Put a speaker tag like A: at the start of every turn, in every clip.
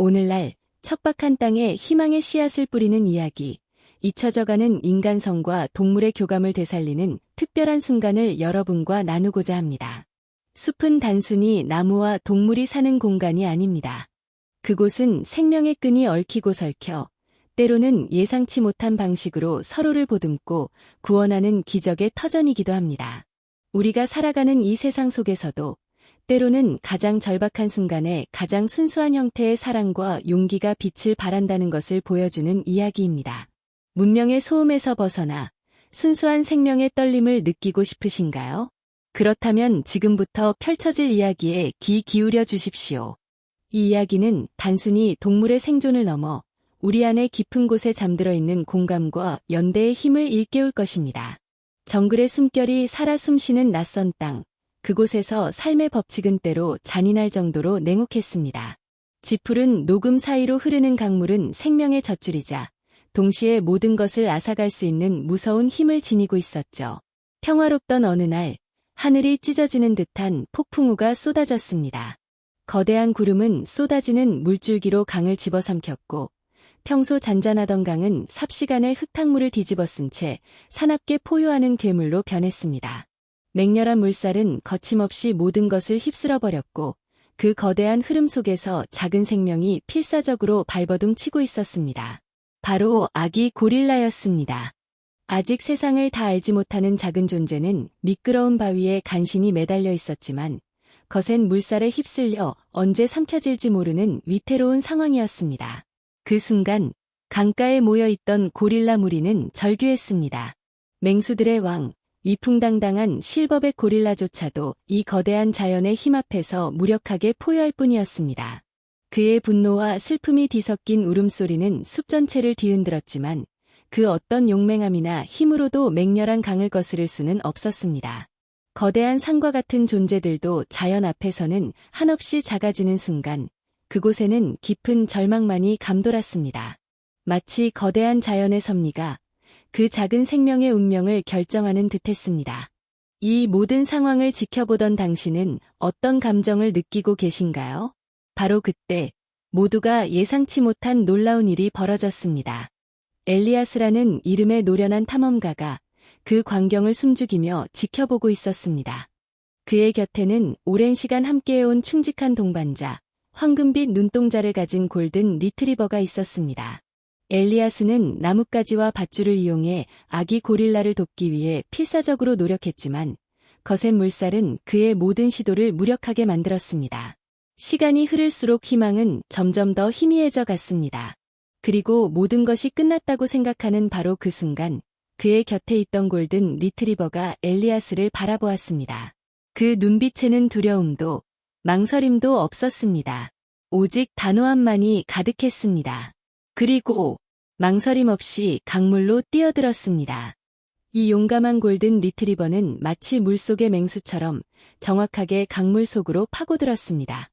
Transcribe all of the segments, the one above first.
A: 오늘날 척박한 땅에 희망의 씨앗을 뿌리는 이야기, 잊혀져가는 인간성과 동물의 교감을 되살리는 특별한 순간을 여러분과 나누고자 합니다. 숲은 단순히 나무와 동물이 사는 공간이 아닙니다. 그곳은 생명의 끈이 얽히고 설켜 때로는 예상치 못한 방식으로 서로를 보듬고 구원하는 기적의 터전이기도 합니다. 우리가 살아가는 이 세상 속에서도 때로는 가장 절박한 순간에 가장 순수한 형태의 사랑과 용기가 빛을 발한다는 것을 보여주는 이야기입니다. 문명의 소음에서 벗어나 순수한 생명의 떨림을 느끼고 싶으신가요? 그렇다면 지금부터 펼쳐질 이야기에 귀 기울여 주십시오. 이 이야기는 단순히 동물의 생존을 넘어 우리 안의 깊은 곳에 잠들어 있는 공감과 연대의 힘을 일깨울 것입니다. 정글의 숨결이 살아 숨쉬는 낯선 땅, 그곳에서 삶의 법칙은 때로 잔인할 정도로 냉혹했습니다. 지푸른 녹음 사이로 흐르는 강물은 생명의 젖줄이자 동시에 모든 것을 앗아갈 수 있는 무서운 힘을 지니고 있었죠. 평화롭던 어느 날, 하늘이 찢어지는 듯한 폭풍우가 쏟아졌습니다. 거대한 구름은 쏟아지는 물줄기로 강을 집어삼켰고, 평소 잔잔하던 강은 삽시간에 흙탕물을 뒤집어쓴 채 사납게 포효하는 괴물로 변했습니다. 맹렬한 물살은 거침없이 모든 것을 휩쓸어버렸고 그 거대한 흐름 속에서 작은 생명이 필사적으로 발버둥 치고 있었습니다. 바로 아기 고릴라였습니다. 아직 세상을 다 알지 못하는 작은 존재는 미끄러운 바위에 간신히 매달려 있었지만 거센 물살에 휩쓸려 언제 삼켜질지 모르는 위태로운 상황이었습니다. 그 순간 강가에 모여있던 고릴라 무리는 절규했습니다. 맹수들의 왕, 위풍당당한 실버백 고릴라조차도 이 거대한 자연의 힘 앞에서 무력하게 포효할 뿐이었습니다. 그의 분노와 슬픔이 뒤섞인 울음소리는 숲 전체를 뒤흔들었지만 그 어떤 용맹함이나 힘으로도 맹렬한 강을 거스를 수는 없었습니다. 거대한 산과 같은 존재들도 자연 앞에서는 한없이 작아지는 순간 그곳에는 깊은 절망만이 감돌았습니다. 마치 거대한 자연의 섭리가 그 작은 생명의 운명을 결정하는 듯했습니다. 이 모든 상황을 지켜보던 당신은 어떤 감정을 느끼고 계신가요? 바로 그때 모두가 예상치 못한 놀라운 일이 벌어졌습니다. 엘리아스라는 이름의 노련한 탐험가가 그 광경을 숨죽이며 지켜보고 있었습니다. 그의 곁에는 오랜 시간 함께해온 충직한 동반자, 황금빛 눈동자를 가진 골든 리트리버가 있었습니다. 엘리아스는 나뭇가지와 밧줄을 이용해 아기 고릴라를 돕기 위해 필사적으로 노력했지만 거센 물살은 그의 모든 시도를 무력하게 만들었습니다. 시간이 흐를수록 희망은 점점 더 희미해져 갔습니다. 그리고 모든 것이 끝났다고 생각하는 바로 그 순간 그의 곁에 있던 골든 리트리버가 엘리아스를 바라보았습니다. 그 눈빛에는 두려움도 망설임도 없었습니다. 오직 단호함만이 가득했습니다. 그리고 망설임 없이 강물로 뛰어들었습니다. 이 용감한 골든 리트리버는 마치 물속의 맹수처럼 정확하게 강물 속으로 파고들었습니다.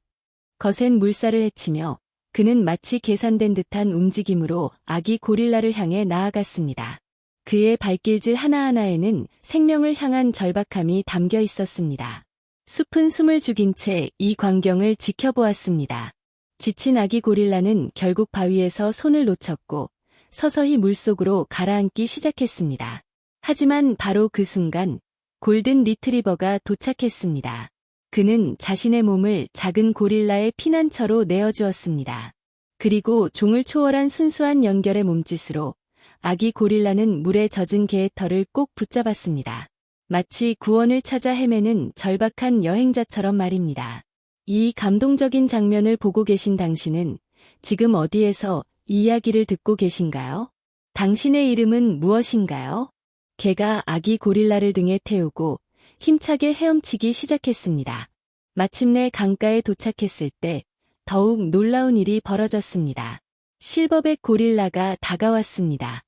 A: 거센 물살을 헤치며 그는 마치 계산된 듯한 움직임으로 아기 고릴라를 향해 나아갔습니다. 그의 발길질 하나하나에는 생명을 향한 절박함이 담겨 있었습니다. 숲은 숨을 죽인 채 이 광경을 지켜보았습니다. 지친 아기 고릴라는 결국 바위에서 손을 놓쳤고 서서히 물속으로 가라앉기 시작했습니다. 하지만 바로 그 순간 골든 리트리버가 도착했습니다. 그는 자신의 몸을 작은 고릴라의 피난처로 내어주었습니다. 그리고 종을 초월한 순수한 연결의 몸짓으로 아기 고릴라는 물에 젖은 개의 털을 꼭 붙잡았습니다. 마치 구원을 찾아 헤매는 절박한 여행자처럼 말입니다. 이 감동적인 장면을 보고 계신 당신은 지금 어디에서 이 이야기를 듣고 계신가요? 당신의 이름은 무엇인가요? 개가 아기 고릴라를 등에 태우고 힘차게 헤엄치기 시작했습니다. 마침내 강가에 도착했을 때 더욱 놀라운 일이 벌어졌습니다. 실버백 고릴라가 다가왔습니다.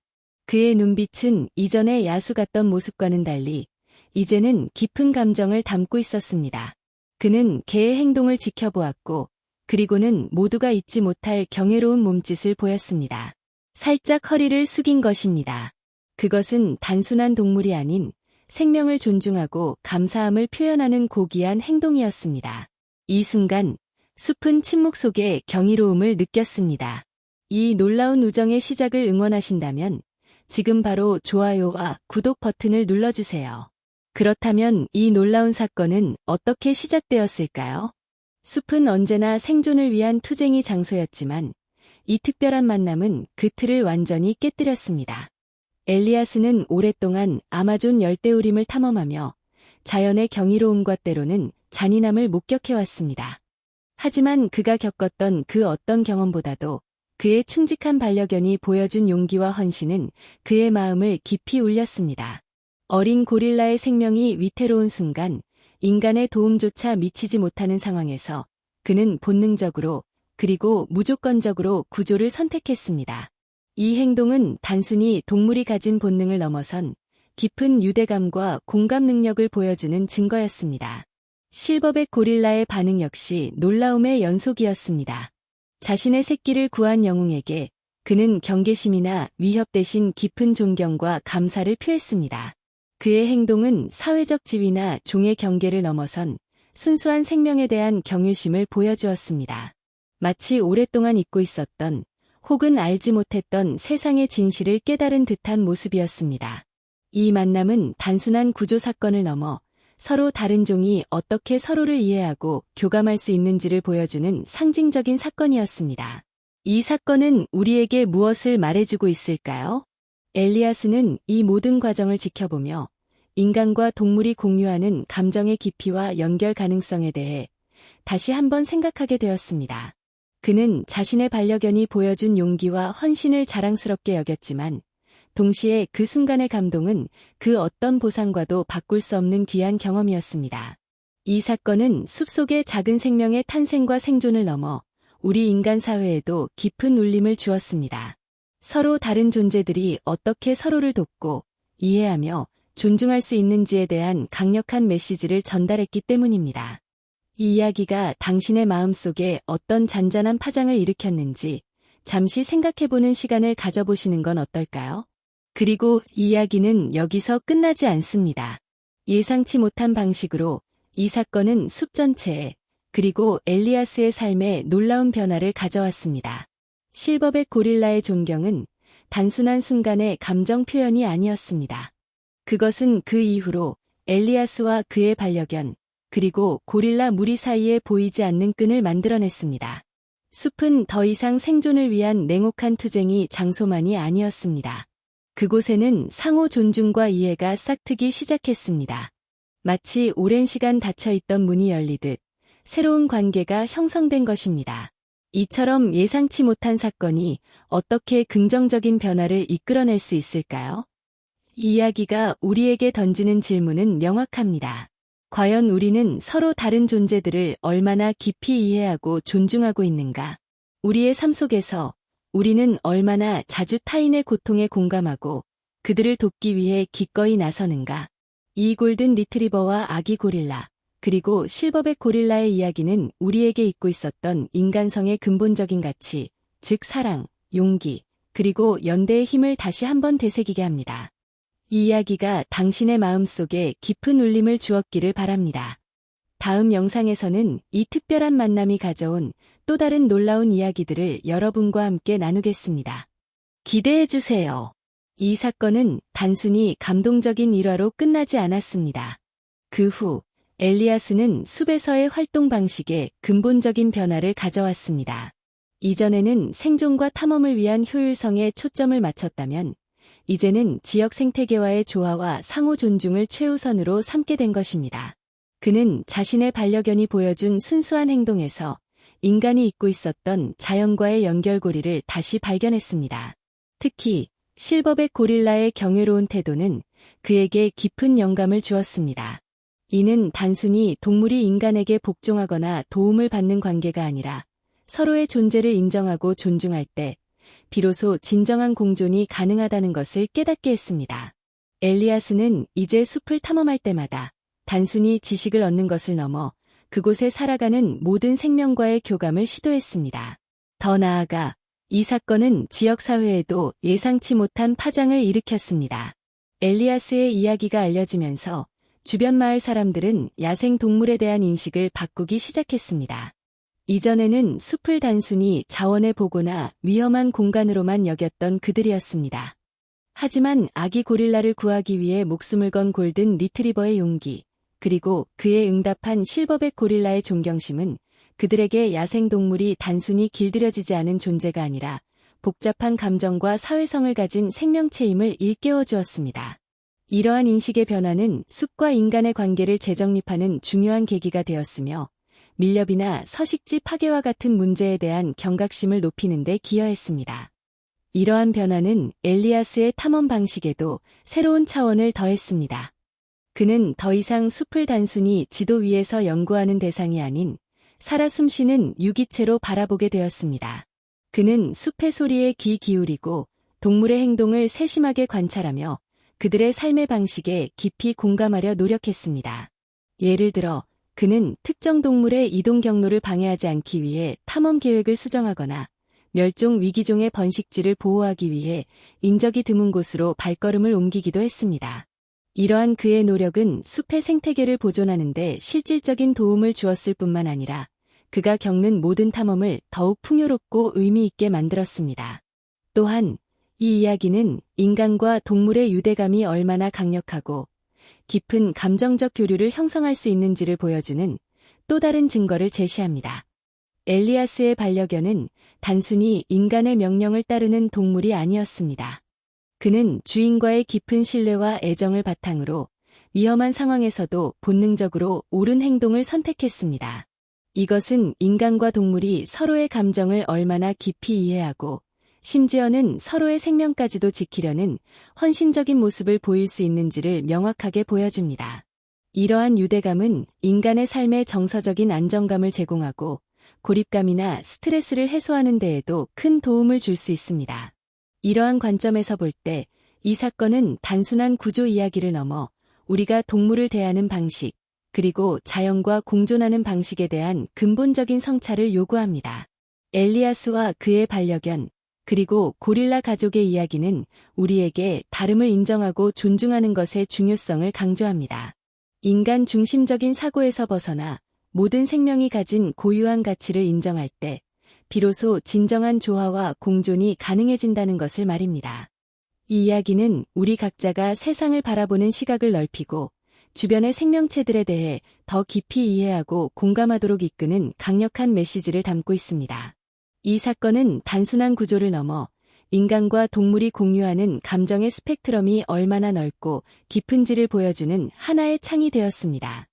A: 그의 눈빛은 이전의 야수 같던 모습과는 달리 이제는 깊은 감정을 담고 있었습니다. 그는 개의 행동을 지켜보았고 그리고는 모두가 잊지 못할 경이로운 몸짓을 보였습니다. 살짝 허리를 숙인 것입니다. 그것은 단순한 동물이 아닌 생명을 존중하고 감사함을 표현하는 고귀한 행동이었습니다. 이 순간 숲은 침묵 속에 경이로움을 느꼈습니다. 이 놀라운 우정의 시작을 응원하신다면 지금 바로 좋아요와 구독 버튼을 눌러주세요. 그렇다면 이 놀라운 사건은 어떻게 시작되었을까요? 숲은 언제나 생존을 위한 투쟁이 장소였지만 이 특별한 만남은 그 틀을 완전히 깨뜨렸습니다. 엘리아스는 오랫동안 아마존 열대우림을 탐험하며 자연의 경이로움과 때로는 잔인함을 목격해왔습니다. 하지만 그가 겪었던 그 어떤 경험보다도 그의 충직한 반려견이 보여준 용기와 헌신은 그의 마음을 깊이 울렸습니다. 어린 고릴라의 생명이 위태로운 순간 인간의 도움조차 미치지 못하는 상황에서 그는 본능적으로 그리고 무조건적으로 구조를 선택했습니다. 이 행동은 단순히 동물이 가진 본능을 넘어선 깊은 유대감과 공감 능력을 보여주는 증거였습니다. 실버백 고릴라의 반응 역시 놀라움의 연속이었습니다. 자신의 새끼를 구한 영웅에게 그는 경계심이나 위협 대신 깊은 존경과 감사를 표했습니다. 그의 행동은 사회적 지위나 종의 경계를 넘어선 순수한 생명에 대한 경외심을 보여주었습니다. 마치 오랫동안 잊고 있었던 혹은 알지 못했던 세상의 진실을 깨달은 듯한 모습이었습니다. 이 만남은 단순한 구조 사건을 넘어 서로 다른 종이 어떻게 서로를 이해하고 교감할 수 있는지를 보여주는 상징적인 사건이었습니다. 이 사건은 우리에게 무엇을 말해주고 있을까요? 엘리아스는 이 모든 과정을 지켜보며 인간과 동물이 공유하는 감정의 깊이와 연결 가능성에 대해 다시 한번 생각하게 되었습니다. 그는 자신의 반려견이 보여준 용기와 헌신을 자랑스럽게 여겼지만 동시에 그 순간의 감동은 그 어떤 보상과도 바꿀 수 없는 귀한 경험이었습니다. 이 사건은 숲속의 작은 생명의 탄생과 생존을 넘어 우리 인간 사회에도 깊은 울림을 주었습니다. 서로 다른 존재들이 어떻게 서로를 돕고 이해하며 존중할 수 있는지에 대한 강력한 메시지를 전달했기 때문입니다. 이 이야기가 당신의 마음속에 어떤 잔잔한 파장을 일으켰는지 잠시 생각해보는 시간을 가져보시는 건 어떨까요? 그리고 이 이야기는 여기서 끝나지 않습니다. 예상치 못한 방식으로 이 사건은 숲 전체에 그리고 엘리아스의 삶에 놀라운 변화를 가져왔습니다. 실버백 고릴라의 존경은 단순한 순간의 감정 표현이 아니었습니다. 그것은 그 이후로 엘리아스와 그의 반려견, 그리고 고릴라 무리 사이에 보이지 않는 끈을 만들어냈습니다. 숲은 더 이상 생존을 위한 냉혹한 투쟁이 장소만이 아니었습니다. 그곳에는 상호 존중과 이해가 싹트기 시작했습니다. 마치 오랜 시간 닫혀있던 문이 열리듯 새로운 관계가 형성된 것입니다. 이처럼 예상치 못한 사건이 어떻게 긍정적인 변화를 이끌어낼 수 있을까요? 이 이야기가 우리에게 던지는 질문은 명확합니다. 과연 우리는 서로 다른 존재들을 얼마나 깊이 이해하고 존중하고 있는가? 우리의 삶 속에서 우리는 얼마나 자주 타인의 고통에 공감하고 그들을 돕기 위해 기꺼이 나서는가? 이 골든 리트리버와 아기 고릴라, 그리고 실버백 고릴라의 이야기는 우리에게 잊고 있었던 인간성의 근본적인 가치, 즉 사랑, 용기, 그리고 연대의 힘을 다시 한번 되새기게 합니다. 이 이야기가 당신의 마음속에 깊은 울림을 주었기를 바랍니다. 다음 영상에서는 이 특별한 만남이 가져온 또 다른 놀라운 이야기들을 여러분과 함께 나누겠습니다. 기대해주세요. 이 사건은 단순히 감동적인 일화로 끝나지 않았습니다. 그 후 엘리아스는 숲에서의 활동 방식에 근본적인 변화를 가져왔습니다. 이전에는 생존과 탐험을 위한 효율성에 초점을 맞췄다면 이제는 지역 생태계와의 조화와 상호 존중을 최우선으로 삼게 된 것입니다. 그는 자신의 반려견이 보여준 순수한 행동에서 인간이 잊고 있었던 자연과의 연결고리를 다시 발견했습니다. 특히 실버백 고릴라의 경외로운 태도는 그에게 깊은 영감을 주었습니다. 이는 단순히 동물이 인간에게 복종하거나 도움을 받는 관계가 아니라 서로의 존재를 인정하고 존중할 때 비로소 진정한 공존이 가능하다는 것을 깨닫게 했습니다. 엘리아스는 이제 숲을 탐험할 때마다 단순히 지식을 얻는 것을 넘어 그곳에 살아가는 모든 생명과의 교감을 시도했습니다. 더 나아가 이 사건은 지역사회에도 예상치 못한 파장을 일으켰습니다. 엘리아스의 이야기가 알려지면서 주변 마을 사람들은 야생 동물에 대한 인식을 바꾸기 시작했습니다. 이전에는 숲을 단순히 자원의 보고나 위험한 공간으로만 여겼던 그들이었습니다. 하지만 아기 고릴라를 구하기 위해 목숨을 건 골든 리트리버의 용기, 그리고 그에 응답한 실버백 고릴라의 존경심은 그들에게 야생동물이 단순히 길들여지지 않은 존재가 아니라 복잡한 감정과 사회성을 가진 생명체임을 일깨워 주었습니다. 이러한 인식의 변화는 숲과 인간의 관계를 재정립하는 중요한 계기가 되었으며 밀렵이나 서식지 파괴와 같은 문제에 대한 경각심을 높이는 데 기여했습니다. 이러한 변화는 엘리아스의 탐험 방식에도 새로운 차원을 더했습니다. 그는 더 이상 숲을 단순히 지도 위에서 연구하는 대상이 아닌 살아 숨쉬는 유기체로 바라보게 되었습니다. 그는 숲의 소리에 귀 기울이고 동물의 행동을 세심하게 관찰하며 그들의 삶의 방식에 깊이 공감하려 노력했습니다. 예를 들어 그는 특정 동물의 이동 경로를 방해하지 않기 위해 탐험 계획을 수정하거나 멸종 위기종의 번식지를 보호하기 위해 인적이 드문 곳으로 발걸음을 옮기기도 했습니다. 이러한 그의 노력은 숲의 생태계를 보존하는 데 실질적인 도움을 주었을 뿐만 아니라 그가 겪는 모든 탐험을 더욱 풍요롭고 의미 있게 만들었습니다. 또한 이 이야기는 인간과 동물의 유대감이 얼마나 강력하고 깊은 감정적 교류를 형성할 수 있는지를 보여주는 또 다른 증거를 제시합니다. 엘리아스의 반려견은 단순히 인간의 명령을 따르는 동물이 아니었습니다. 그는 주인과의 깊은 신뢰와 애정을 바탕으로 위험한 상황에서도 본능적으로 옳은 행동을 선택했습니다. 이것은 인간과 동물이 서로의 감정을 얼마나 깊이 이해하고 심지어는 서로의 생명까지도 지키려는 헌신적인 모습을 보일 수 있는지를 명확하게 보여줍니다. 이러한 유대감은 인간의 삶에 정서적인 안정감을 제공하고 고립감이나 스트레스를 해소하는 데에도 큰 도움을 줄 수 있습니다. 이러한 관점에서 볼 때 이 사건은 단순한 구조 이야기를 넘어 우리가 동물을 대하는 방식, 그리고 자연과 공존하는 방식에 대한 근본적인 성찰을 요구합니다. 엘리아스와 그의 반려견, 그리고 고릴라 가족의 이야기는 우리에게 다름을 인정하고 존중하는 것의 중요성을 강조합니다. 인간 중심적인 사고에서 벗어나 모든 생명이 가진 고유한 가치를 인정할 때 비로소 진정한 조화와 공존이 가능해진다는 것을 말입니다. 이 이야기는 우리 각자가 세상을 바라보는 시각을 넓히고 주변의 생명체들에 대해 더 깊이 이해하고 공감하도록 이끄는 강력한 메시지를 담고 있습니다. 이 사건은 단순한 구조를 넘어 인간과 동물이 공유하는 감정의 스펙트럼이 얼마나 넓고 깊은지를 보여주는 하나의 창이 되었습니다.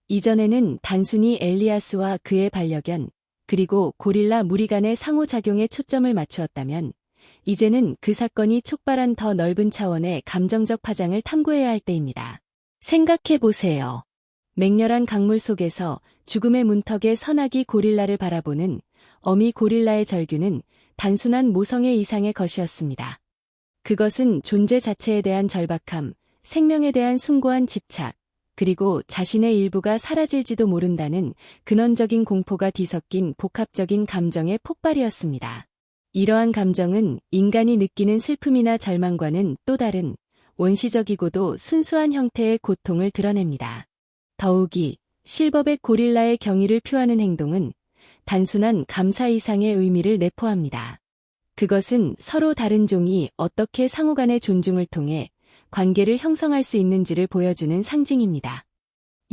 A: 이전에는 단순히 엘리아스와 그의 반려견, 그리고 고릴라 무리 간의 상호작용에 초점을 맞추었다면 이제는 그 사건이 촉발한 더 넓은 차원의 감정적 파장을 탐구해야 할 때입니다. 생각해보세요. 맹렬한 강물 속에서 죽음의 문턱에 선아기 고릴라를 바라보는 어미 고릴라의 절규는 단순한 모성의 이상의 것이었습니다. 그것은 존재 자체에 대한 절박함, 생명에 대한 숭고한 집착, 그리고 자신의 일부가 사라질지도 모른다는 근원적인 공포가 뒤섞인 복합적인 감정의 폭발이었습니다. 이러한 감정은 인간이 느끼는 슬픔이나 절망과는 또 다른 원시적이고도 순수한 형태의 고통을 드러냅니다. 더욱이 실버백 고릴라의 경의를 표하는 행동은 단순한 감사 이상의 의미를 내포합니다. 그것은 서로 다른 종이 어떻게 상호간의 존중을 통해 관계를 형성할 수 있는지를 보여주는 상징입니다.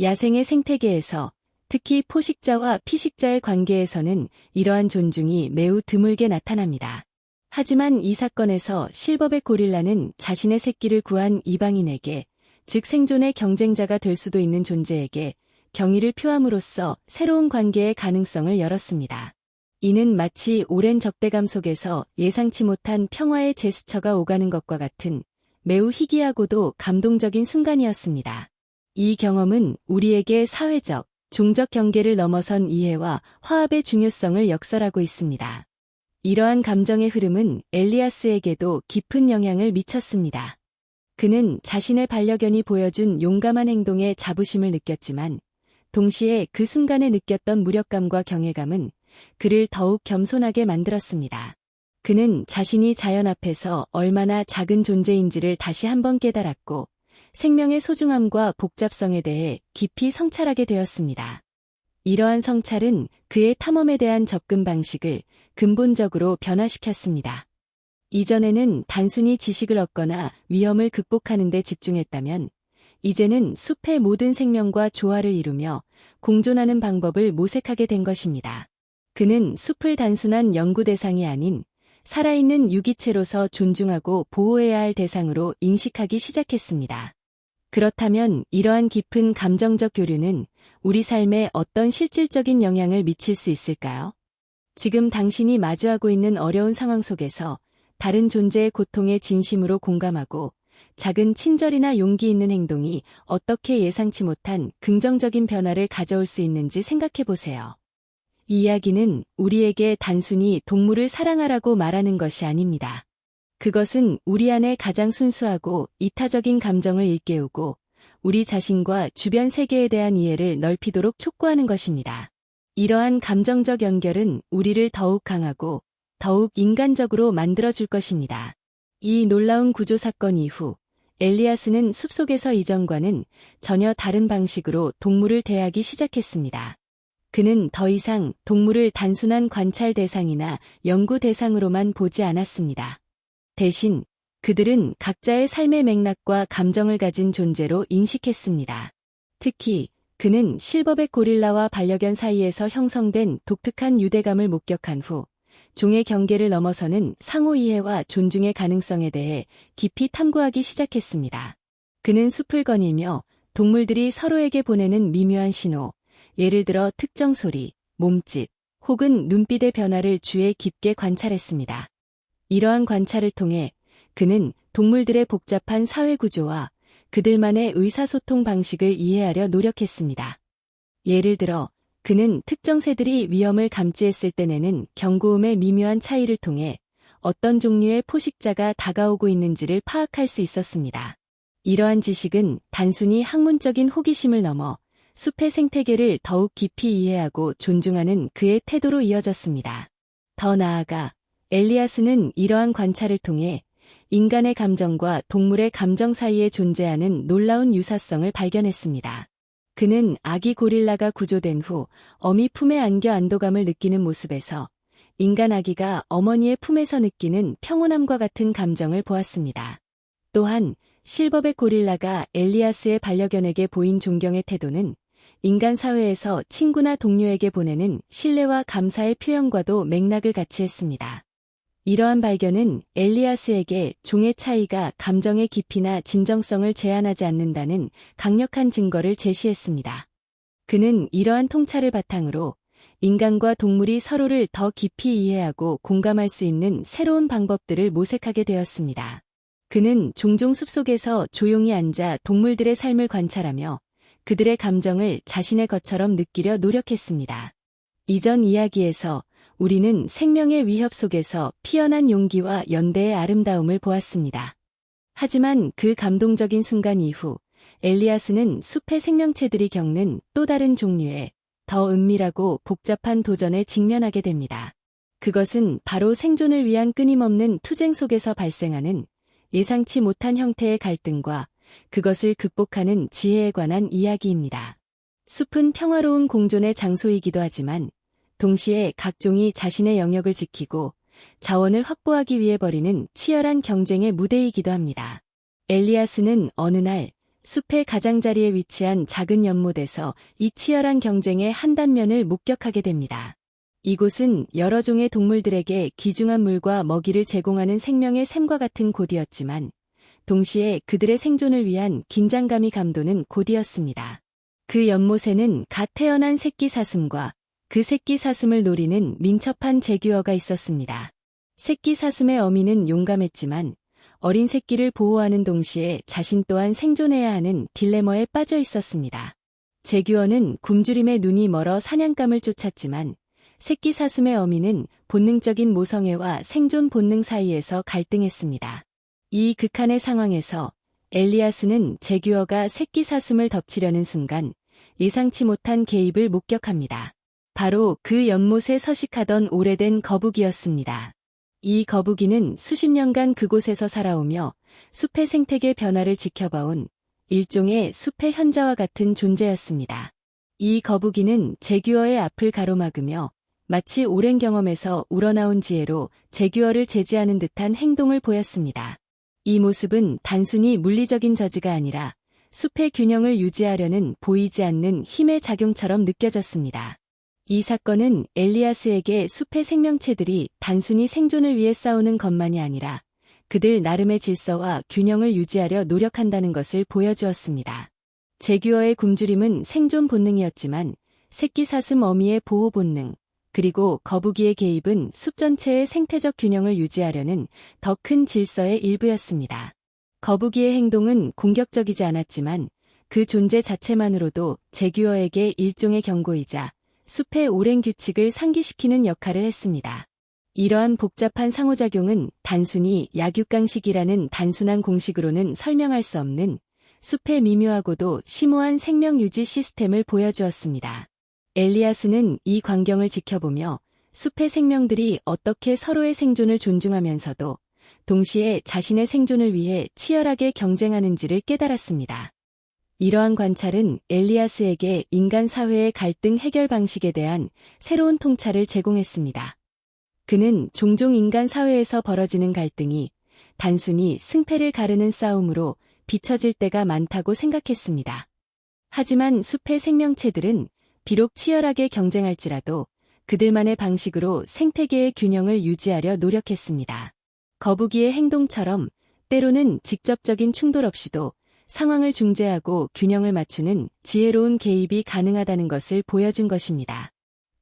A: 야생의 생태계에서, 특히 포식자와 피식자의 관계에서는 이러한 존중이 매우 드물게 나타납니다. 하지만 이 사건에서 실버백 고릴라는 자신의 새끼를 구한 이방인에게, 즉 생존의 경쟁자가 될 수도 있는 존재에게 경의를 표함으로써 새로운 관계의 가능성을 열었습니다. 이는 마치 오랜 적대감 속에서 예상치 못한 평화의 제스처가 오가는 것과 같은 매우 희귀하고도 감동적인 순간이었습니다. 이 경험은 우리에게 사회적, 종적 경계를 넘어선 이해와 화합의 중요성을 역설하고 있습니다. 이러한 감정의 흐름은 엘리아스에게도 깊은 영향을 미쳤습니다. 그는 자신의 반려견이 보여준 용감한 행동에 자부심을 느꼈지만 동시에 그 순간에 느꼈던 무력감과 경외감은 그를 더욱 겸손하게 만들었습니다. 그는 자신이 자연 앞에서 얼마나 작은 존재인지를 다시 한번 깨달았고 생명의 소중함과 복잡성에 대해 깊이 성찰하게 되었습니다. 이러한 성찰은 그의 탐험에 대한 접근 방식을 근본적으로 변화시켰습니다. 이전에는 단순히 지식을 얻거나 위험을 극복하는 데 집중했다면, 이제는 숲의 모든 생명과 조화를 이루며 공존하는 방법을 모색하게 된 것입니다. 그는 숲을 단순한 연구 대상이 아닌 살아있는 유기체로서 존중하고 보호해야 할 대상으로 인식하기 시작했습니다. 그렇다면 이러한 깊은 감정적 교류는 우리 삶에 어떤 실질적인 영향을 미칠 수 있을까요? 지금 당신이 마주하고 있는 어려운 상황 속에서 다른 존재의 고통에 진심으로 공감하고 작은 친절이나 용기 있는 행동이 어떻게 예상치 못한 긍정적인 변화를 가져올 수 있는지 생각해 보세요. 이 이야기는 우리에게 단순히 동물을 사랑하라고 말하는 것이 아닙니다. 그것은 우리 안에 가장 순수하고 이타적인 감정을 일깨우고 우리 자신과 주변 세계에 대한 이해를 넓히도록 촉구하는 것입니다. 이러한 감정적 연결은 우리를 더욱 강하고 더욱 인간적으로 만들어줄 것입니다. 이 놀라운 구조 사건 이후 엘리아스는 숲속에서 이전과는 전혀 다른 방식으로 동물을 대하기 시작했습니다. 그는 더 이상 동물을 단순한 관찰 대상이나 연구 대상으로만 보지 않았습니다. 대신 그들은 각자의 삶의 맥락과 감정을 가진 존재로 인식했습니다. 특히 그는 실버백 고릴라와 반려견 사이에서 형성된 독특한 유대감을 목격한 후 종의 경계를 넘어서는 상호 이해와 존중의 가능성에 대해 깊이 탐구하기 시작했습니다. 그는 숲을 거닐며 동물들이 서로에게 보내는 미묘한 신호, 예를 들어 특정 소리, 몸짓, 혹은 눈빛의 변화를 주의 깊게 관찰했습니다. 이러한 관찰을 통해 그는 동물들의 복잡한 사회 구조와 그들만의 의사소통 방식을 이해하려 노력했습니다. 예를 들어 그는 특정 새들이 위험을 감지했을 때 내는 경고음의 미묘한 차이를 통해 어떤 종류의 포식자가 다가오고 있는지를 파악할 수 있었습니다. 이러한 지식은 단순히 학문적인 호기심을 넘어 숲의 생태계를 더욱 깊이 이해하고 존중하는 그의 태도로 이어졌습니다. 더 나아가 엘리아스는 이러한 관찰을 통해 인간의 감정과 동물의 감정 사이에 존재하는 놀라운 유사성을 발견했습니다. 그는 아기 고릴라가 구조된 후 어미 품에 안겨 안도감을 느끼는 모습에서 인간 아기가 어머니의 품에서 느끼는 평온함과 같은 감정을 보았습니다. 또한 실버백 고릴라가 엘리아스의 반려견에게 보인 존경의 태도는 인간 사회에서 친구나 동료에게 보내는 신뢰와 감사의 표현과도 맥락을 같이 했습니다. 이러한 발견은 엘리아스에게 종의 차이가 감정의 깊이나 진정성을 제한하지 않는다는 강력한 증거를 제시했습니다. 그는 이러한 통찰을 바탕으로 인간과 동물이 서로를 더 깊이 이해하고 공감할 수 있는 새로운 방법들을 모색하게 되었습니다. 그는 종종 숲속에서 조용히 앉아 동물들의 삶을 관찰하며 그들의 감정을 자신의 것처럼 느끼려 노력했습니다. 이전 이야기에서 우리는 생명의 위협 속에서 피어난 용기와 연대의 아름다움을 보았습니다. 하지만 그 감동적인 순간 이후 엘리아스는 숲의 생명체들이 겪는 또 다른 종류의 더 은밀하고 복잡한 도전에 직면하게 됩니다. 그것은 바로 생존을 위한 끊임없는 투쟁 속에서 발생하는 예상치 못한 형태의 갈등과 그것을 극복하는 지혜에 관한 이야기입니다. 숲은 평화로운 공존의 장소이기도 하지만 동시에 각종이 자신의 영역을 지키고 자원을 확보하기 위해 벌이는 치열한 경쟁의 무대이기도 합니다. 엘리아스는 어느 날 숲의 가장자리에 위치한 작은 연못에서 이 치열한 경쟁의 한 단면을 목격하게 됩니다. 이곳은 여러 종의 동물들에게 귀중한 물과 먹이를 제공하는 생명의 샘과 같은 곳이었지만 동시에 그들의 생존을 위한 긴장감이 감도는 곳이었습니다. 그 연못에는 갓 태어난 새끼 사슴과 그 새끼 사슴을 노리는 민첩한 제규어가 있었습니다. 새끼 사슴의 어미는 용감했지만 어린 새끼를 보호하는 동시에 자신 또한 생존해야 하는 딜레마에 빠져 있었습니다. 제규어는 굶주림에 눈이 멀어 사냥감을 쫓았지만 새끼 사슴의 어미는 본능적인 모성애와 생존 본능 사이에서 갈등했습니다. 이 극한의 상황에서 엘리아스는 제규어가 새끼 사슴을 덮치려는 순간 예상치 못한 개입을 목격합니다. 바로 그 연못에 서식하던 오래된 거북이였습니다. 이 거북이는 수십 년간 그곳에서 살아오며 숲의 생태계 변화를 지켜봐온 일종의 숲의 현자와 같은 존재였습니다. 이 거북이는 제규어의 앞을 가로막으며 마치 오랜 경험에서 우러나온 지혜로 제규어를 제지하는 듯한 행동을 보였습니다. 이 모습은 단순히 물리적인 저지가 아니라 숲의 균형을 유지하려는 보이지 않는 힘의 작용처럼 느껴졌습니다. 이 사건은 엘리아스에게 숲의 생명체들이 단순히 생존을 위해 싸우는 것만이 아니라 그들 나름의 질서와 균형을 유지하려 노력한다는 것을 보여주었습니다. 제규어의 굶주림은 생존 본능이었지만 새끼 사슴 어미의 보호 본능, 그리고 거북이의 개입은 숲 전체의 생태적 균형을 유지하려는 더 큰 질서의 일부였습니다. 거북이의 행동은 공격적이지 않았지만 그 존재 자체만으로도 제규어에게 일종의 경고이자 숲의 오랜 규칙을 상기시키는 역할을 했습니다. 이러한 복잡한 상호작용은 단순히 약육강식이라는 단순한 공식으로는 설명할 수 없는 숲의 미묘하고도 심오한 생명 유지 시스템을 보여주었습니다. 엘리아스는 이 광경을 지켜보며 숲의 생명들이 어떻게 서로의 생존을 존중하면서도 동시에 자신의 생존을 위해 치열하게 경쟁하는지를 깨달았습니다. 이러한 관찰은 엘리아스에게 인간 사회의 갈등 해결 방식에 대한 새로운 통찰을 제공했습니다. 그는 종종 인간 사회에서 벌어지는 갈등이 단순히 승패를 가르는 싸움으로 비춰질 때가 많다고 생각했습니다. 하지만 숲의 생명체들은 비록 치열하게 경쟁할지라도 그들만의 방식으로 생태계의 균형을 유지하려 노력했습니다. 거북이의 행동처럼 때로는 직접적인 충돌 없이도 상황을 중재하고 균형을 맞추는 지혜로운 개입이 가능하다는 것을 보여준 것입니다.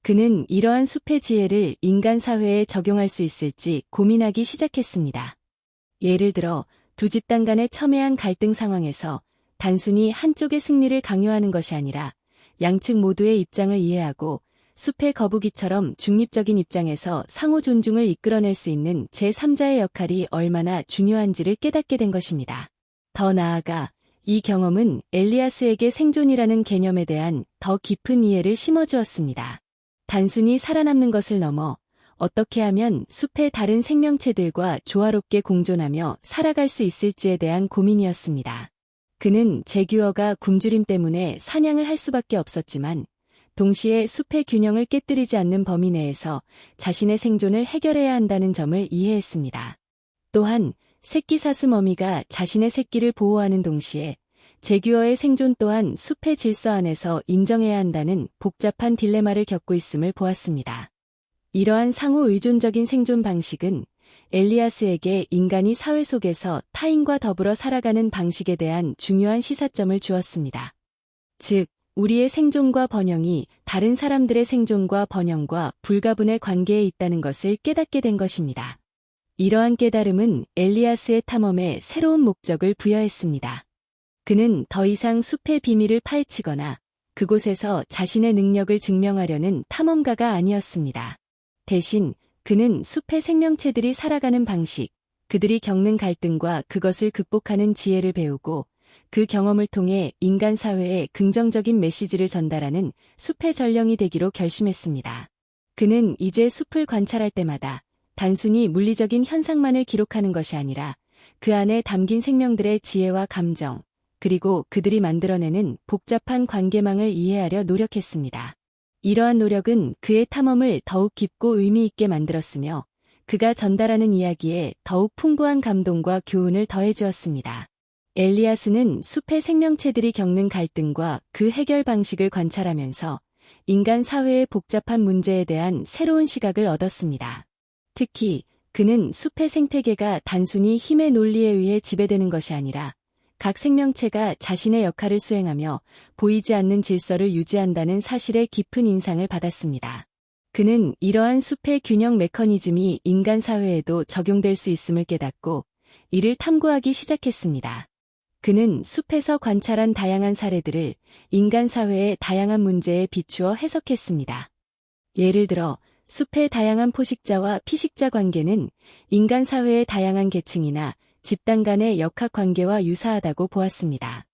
A: 그는 이러한 숲의 지혜를 인간 사회에 적용할 수 있을지 고민하기 시작했습니다. 예를 들어 두 집단 간의 첨예한 갈등 상황에서 단순히 한쪽의 승리를 강요하는 것이 아니라 양측 모두의 입장을 이해하고 숲의 거북이처럼 중립적인 입장에서 상호 존중을 이끌어낼 수 있는 제3자의 역할이 얼마나 중요한지를 깨닫게 된 것입니다. 더 나아가 이 경험은 엘리아스에게 생존이라는 개념에 대한 더 깊은 이해를 심어주었습니다. 단순히 살아남는 것을 넘어 어떻게 하면 숲의 다른 생명체들과 조화롭게 공존하며 살아갈 수 있을지에 대한 고민이었습니다. 그는 제규어가 굶주림 때문에 사냥을 할 수밖에 없었지만 동시에 숲의 균형을 깨뜨리지 않는 범위 내에서 자신의 생존을 해결해야 한다는 점을 이해했습니다. 또한 새끼 사슴 어미가 자신의 새끼를 보호하는 동시에 제규어의 생존 또한 숲의 질서 안에서 인정해야 한다는 복잡한 딜레마를 겪고 있음을 보았습니다. 이러한 상호 의존적인 생존 방식은 엘리아스에게 인간이 사회 속에서 타인과 더불어 살아가는 방식에 대한 중요한 시사점을 주었습니다. 즉, 우리의 생존과 번영이 다른 사람들의 생존과 번영과 불가분의 관계에 있다는 것을 깨닫게 된 것입니다. 이러한 깨달음은 엘리아스의 탐험에 새로운 목적을 부여했습니다. 그는 더 이상 숲의 비밀을 파헤치거나 그곳에서 자신의 능력을 증명하려는 탐험가가 아니었습니다. 대신 그는 숲의 생명체들이 살아가는 방식, 그들이 겪는 갈등과 그것을 극복하는 지혜를 배우고 그 경험을 통해 인간 사회에 긍정적인 메시지를 전달하는 숲의 전령이 되기로 결심했습니다. 그는 이제 숲을 관찰할 때마다 단순히 물리적인 현상만을 기록하는 것이 아니라 그 안에 담긴 생명들의 지혜와 감정, 그리고 그들이 만들어내는 복잡한 관계망을 이해하려 노력했습니다. 이러한 노력은 그의 탐험을 더욱 깊고 의미 있게 만들었으며 그가 전달하는 이야기에 더욱 풍부한 감동과 교훈을 더해주었습니다. 엘리아스는 숲의 생명체들이 겪는 갈등과 그 해결 방식을 관찰하면서 인간 사회의 복잡한 문제에 대한 새로운 시각을 얻었습니다. 특히 그는 숲의 생태계가 단순히 힘의 논리에 의해 지배되는 것이 아니라 각 생명체가 자신의 역할을 수행하며 보이지 않는 질서를 유지한다는 사실에 깊은 인상을 받았습니다. 그는 이러한 숲의 균형 메커니즘이 인간 사회에도 적용될 수 있음을 깨닫고 이를 탐구하기 시작했습니다. 그는 숲에서 관찰한 다양한 사례들을 인간 사회의 다양한 문제에 비추어 해석했습니다. 예를 들어 숲의 다양한 포식자와 피식자 관계는 인간 사회의 다양한 계층이나 집단 간의 역학관계와 유사하다고 보았습니다.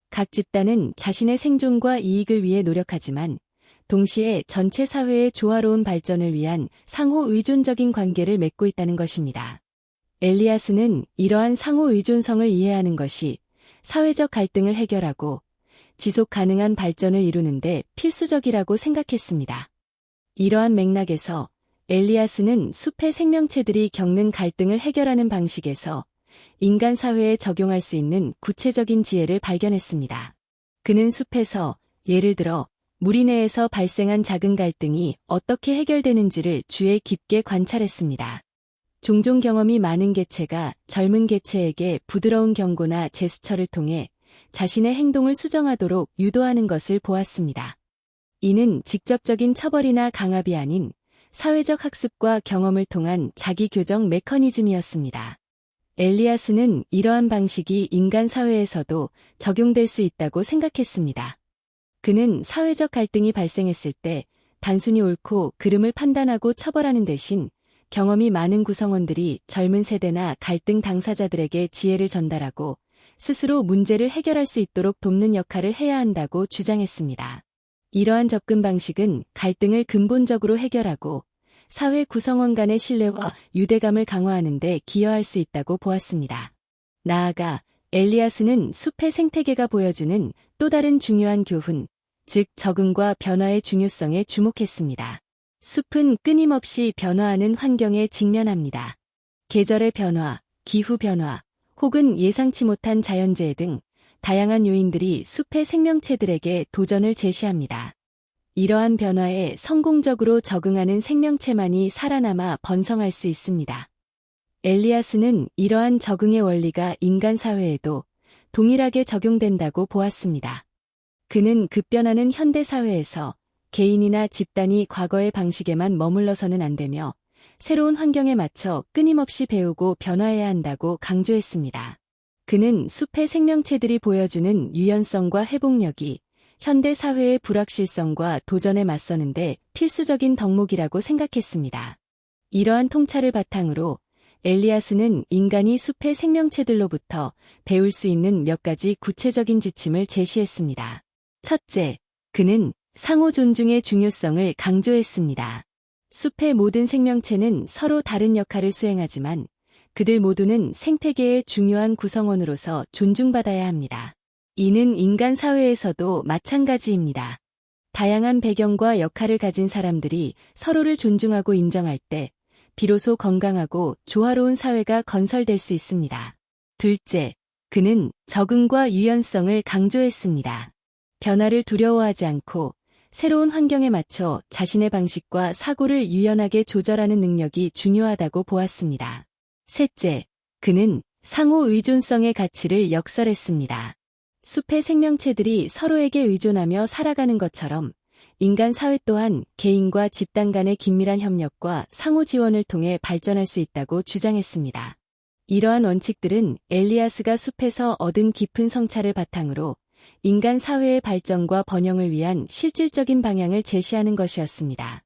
A: 각 집단은 자신의 생존과 이익을 위해 노력하지만 동시에 전체 사회의 조화로운 발전을 위한 상호 의존적인 관계를 맺고 있다는 것입니다. 엘리아스는 이러한 상호 의존성을 이해하는 것이 사회적 갈등을 해결하고 지속 가능한 발전을 이루는데 필수적이라고 생각했습니다. 이러한 맥락에서 엘리아스는 숲의 생명체들이 겪는 갈등을 해결하는 방식에서 인간 사회에 적용할 수 있는 구체적인 지혜를 발견했습니다. 그는 숲에서 예를 들어 무리 내에서 발생한 작은 갈등이 어떻게 해결되는지를 주의 깊게 관찰했습니다. 종종 경험이 많은 개체가 젊은 개체에게 부드러운 경고나 제스처를 통해 자신의 행동을 수정하도록 유도하는 것을 보았습니다. 이는 직접적인 처벌이나 강압이 아닌 사회적 학습과 경험을 통한 자기 교정 메커니즘이었습니다. 엘리아스는 이러한 방식이 인간 사회에서도 적용될 수 있다고 생각했습니다. 그는 사회적 갈등이 발생했을 때 단순히 옳고 그름을 판단하고 처벌하는 대신 경험이 많은 구성원들이 젊은 세대나 갈등 당사자들에게 지혜를 전달하고 스스로 문제를 해결할 수 있도록 돕는 역할을 해야 한다고 주장했습니다. 이러한 접근 방식은 갈등을 근본적으로 해결하고 사회 구성원 간의 신뢰와 유대감을 강화하는 데 기여할 수 있다고 보았습니다. 나아가 엘리아스는 숲의 생태계가 보여주는 또 다른 중요한 교훈, 즉 적응과 변화의 중요성에 주목했습니다. 숲은 끊임없이 변화하는 환경에 직면합니다. 계절의 변화, 기후 변화, 혹은 예상치 못한 자연재해 등 다양한 요인들이 숲의 생명체들에게 도전을 제시합니다. 이러한 변화에 성공적으로 적응하는 생명체만이 살아남아 번성할 수 있습니다. 엘리아스는 이러한 적응의 원리가 인간 사회에도 동일하게 적용된다고 보았습니다. 그는 급변하는 현대 사회에서 개인이나 집단이 과거의 방식에만 머물러서는 안 되며 새로운 환경에 맞춰 끊임없이 배우고 변화해야 한다고 강조했습니다. 그는 숲의 생명체들이 보여주는 유연성과 회복력이 현대 사회의 불확실성과 도전에 맞서는데 필수적인 덕목이라고 생각했습니다. 이러한 통찰을 바탕으로 엘리아스는 인간이 숲의 생명체들로부터 배울 수 있는 몇 가지 구체적인 지침을 제시했습니다. 첫째, 그는 상호 존중의 중요성을 강조했습니다. 숲의 모든 생명체는 서로 다른 역할을 수행하지만 그들 모두는 생태계의 중요한 구성원으로서 존중받아야 합니다. 이는 인간 사회에서도 마찬가지입니다. 다양한 배경과 역할을 가진 사람들이 서로를 존중하고 인정할 때 비로소 건강하고 조화로운 사회가 건설될 수 있습니다. 둘째, 그는 적응과 유연성을 강조했습니다. 변화를 두려워하지 않고 새로운 환경에 맞춰 자신의 방식과 사고를 유연하게 조절하는 능력이 중요하다고 보았습니다. 셋째, 그는 상호 의존성의 가치를 역설했습니다. 숲의 생명체들이 서로에게 의존하며 살아가는 것처럼 인간 사회 또한 개인과 집단 간의 긴밀한 협력과 상호 지원을 통해 발전할 수 있다고 주장했습니다. 이러한 원칙들은 엘리아스가 숲에서 얻은 깊은 성찰을 바탕으로 인간 사회의 발전과 번영을 위한 실질적인 방향을 제시하는 것이었습니다.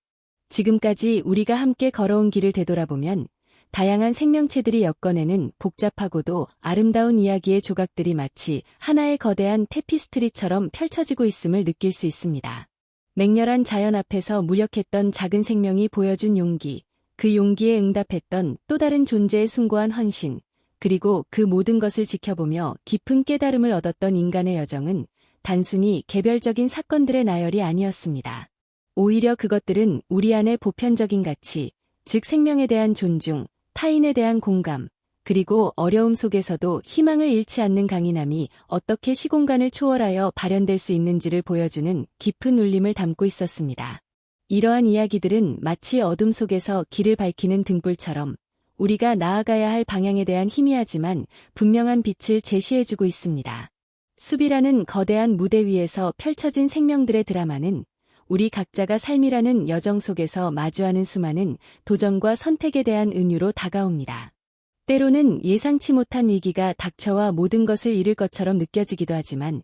A: 지금까지 우리가 함께 걸어온 길을 되돌아보면 다양한 생명체들이 엮어내는 복잡하고도 아름다운 이야기의 조각들이 마치 하나의 거대한 테피스트리처럼 펼쳐지고 있음을 느낄 수 있습니다. 맹렬한 자연 앞에서 무력했던 작은 생명이 보여준 용기, 그 용기에 응답했던 또 다른 존재의 숭고한 헌신, 그리고 그 모든 것을 지켜보며 깊은 깨달음을 얻었던 인간의 여정은 단순히 개별적인 사건들의 나열이 아니었습니다. 오히려 그것들은 우리 안의 보편적인 가치, 즉 생명에 대한 존중, 타인에 대한 공감, 그리고 어려움 속에서도 희망을 잃지 않는 강인함이 어떻게 시공간을 초월하여 발현될 수 있는지를 보여주는 깊은 울림을 담고 있었습니다. 이러한 이야기들은 마치 어둠 속에서 길을 밝히는 등불처럼 우리가 나아가야 할 방향에 대한 희미하지만 분명한 빛을 제시해주고 있습니다. 숲이라는 거대한 무대 위에서 펼쳐진 생명들의 드라마는 우리 각자가 삶이라는 여정 속에서 마주하는 수많은 도전과 선택에 대한 은유로 다가옵니다. 때로는 예상치 못한 위기가 닥쳐와 모든 것을 잃을 것처럼 느껴지기도 하지만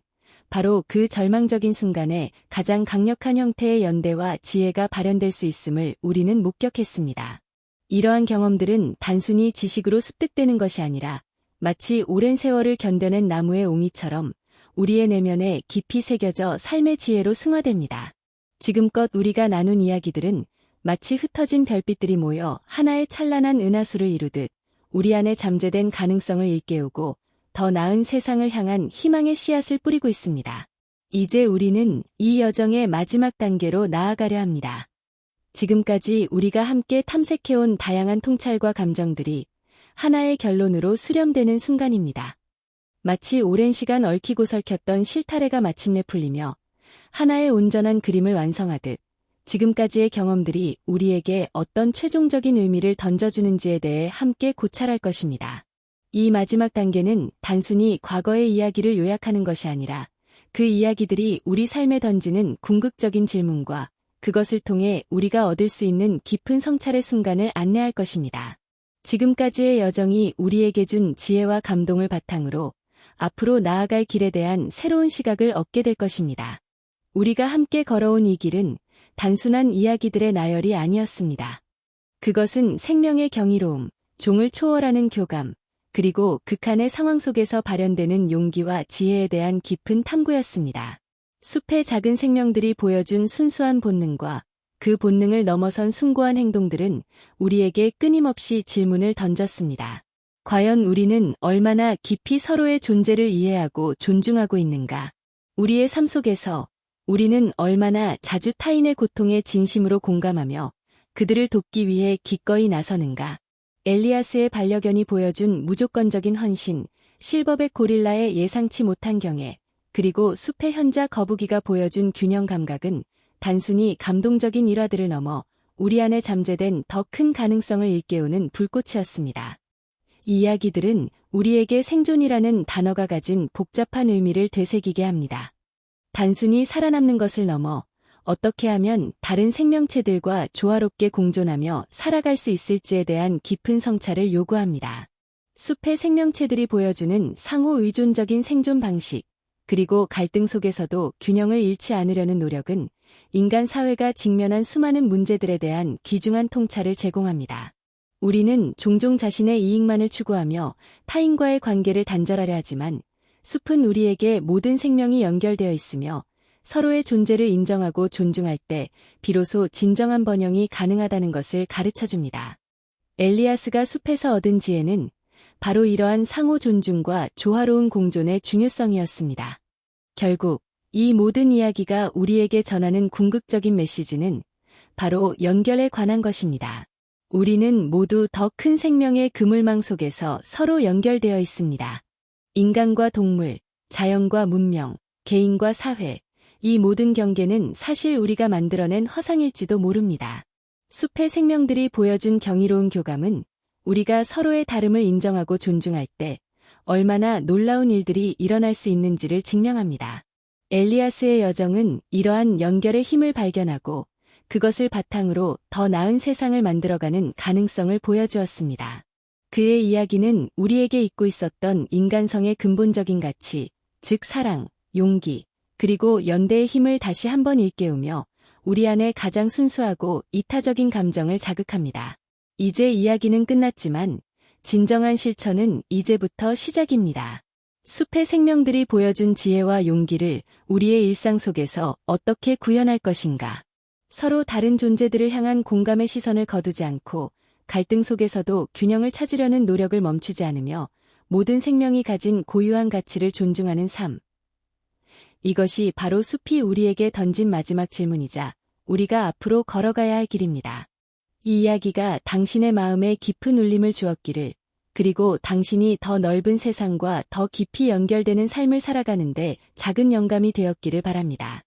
A: 바로 그 절망적인 순간에 가장 강력한 형태의 연대와 지혜가 발현될 수 있음을 우리는 목격했습니다. 이러한 경험들은 단순히 지식으로 습득되는 것이 아니라 마치 오랜 세월을 견뎌낸 나무의 옹이처럼 우리의 내면에 깊이 새겨져 삶의 지혜로 승화됩니다. 지금껏 우리가 나눈 이야기들은 마치 흩어진 별빛들이 모여 하나의 찬란한 은하수를 이루듯 우리 안에 잠재된 가능성을 일깨우고 더 나은 세상을 향한 희망의 씨앗을 뿌리고 있습니다. 이제 우리는 이 여정의 마지막 단계로 나아가려 합니다. 지금까지 우리가 함께 탐색해온 다양한 통찰과 감정들이 하나의 결론으로 수렴되는 순간입니다. 마치 오랜 시간 얽히고 설켰던 실타래가 마침내 풀리며 하나의 온전한 그림을 완성하듯 지금까지의 경험들이 우리에게 어떤 최종적인 의미를 던져주는지에 대해 함께 고찰할 것입니다. 이 마지막 단계는 단순히 과거의 이야기를 요약하는 것이 아니라 그 이야기들이 우리 삶에 던지는 궁극적인 질문과 그것을 통해 우리가 얻을 수 있는 깊은 성찰의 순간을 안내할 것입니다. 지금까지의 여정이 우리에게 준 지혜와 감동을 바탕으로 앞으로 나아갈 길에 대한 새로운 시각을 얻게 될 것입니다. 우리가 함께 걸어온 이 길은 단순한 이야기들의 나열이 아니었습니다. 그것은 생명의 경이로움, 종을 초월하는 교감, 그리고 극한의 상황 속에서 발현되는 용기와 지혜에 대한 깊은 탐구였습니다. 숲의 작은 생명들이 보여준 순수한 본능과 그 본능을 넘어선 숭고한 행동들은 우리에게 끊임없이 질문을 던졌습니다. 과연 우리는 얼마나 깊이 서로의 존재를 이해하고 존중하고 있는가? 우리의 삶 속에서 우리는 얼마나 자주 타인의 고통에 진심으로 공감하며 그들을 돕기 위해 기꺼이 나서는가? 엘리아스의 반려견이 보여준 무조건적인 헌신, 실버백 고릴라의 예상치 못한 경애, 그리고 숲의 현자 거북이가 보여준 균형 감각은 단순히 감동적인 일화들을 넘어 우리 안에 잠재된 더 큰 가능성을 일깨우는 불꽃이었습니다. 이 이야기들은 우리에게 생존이라는 단어가 가진 복잡한 의미를 되새기게 합니다. 단순히 살아남는 것을 넘어 어떻게 하면 다른 생명체들과 조화롭게 공존하며 살아갈 수 있을지에 대한 깊은 성찰을 요구합니다. 숲의 생명체들이 보여주는 상호 의존적인 생존 방식, 그리고 갈등 속에서도 균형을 잃지 않으려는 노력은 인간 사회가 직면한 수많은 문제들에 대한 귀중한 통찰을 제공합니다. 우리는 종종 자신의 이익만을 추구하며 타인과의 관계를 단절하려 하지만 숲은 우리에게 모든 생명이 연결되어 있으며 서로의 존재를 인정하고 존중할 때 비로소 진정한 번영이 가능하다는 것을 가르쳐줍니다. 엘리아스가 숲에서 얻은 지혜는 바로 이러한 상호 존중과 조화로운 공존의 중요성이었습니다. 결국 이 모든 이야기가 우리에게 전하는 궁극적인 메시지는 바로 연결에 관한 것입니다. 우리는 모두 더 큰 생명의 그물망 속에서 서로 연결되어 있습니다. 인간과 동물, 자연과 문명, 개인과 사회, 이 모든 경계는 사실 우리가 만들어낸 허상일지도 모릅니다. 숲의 생명들이 보여준 경이로운 교감은 우리가 서로의 다름을 인정하고 존중할 때 얼마나 놀라운 일들이 일어날 수 있는지를 증명합니다. 엘리아스의 여정은 이러한 연결의 힘을 발견하고 그것을 바탕으로 더 나은 세상을 만들어가는 가능성을 보여주었습니다. 그의 이야기는 우리에게 잊고 있었던 인간성의 근본적인 가치, 즉 사랑, 용기, 그리고 연대의 힘을 다시 한번 일깨우며 우리 안에 가장 순수하고 이타적인 감정을 자극합니다. 이제 이야기는 끝났지만 진정한 실천은 이제부터 시작입니다. 숲의 생명들이 보여준 지혜와 용기를 우리의 일상 속에서 어떻게 구현할 것인가? 서로 다른 존재들을 향한 공감의 시선을 거두지 않고 갈등 속에서도 균형을 찾으려는 노력을 멈추지 않으며 모든 생명이 가진 고유한 가치를 존중하는 삶. 이것이 바로 숲이 우리에게 던진 마지막 질문이자 우리가 앞으로 걸어가야 할 길입니다. 이 이야기가 당신의 마음에 깊은 울림을 주었기를, 그리고 당신이 더 넓은 세상과 더 깊이 연결되는 삶을 살아가는데 작은 영감이 되었기를 바랍니다.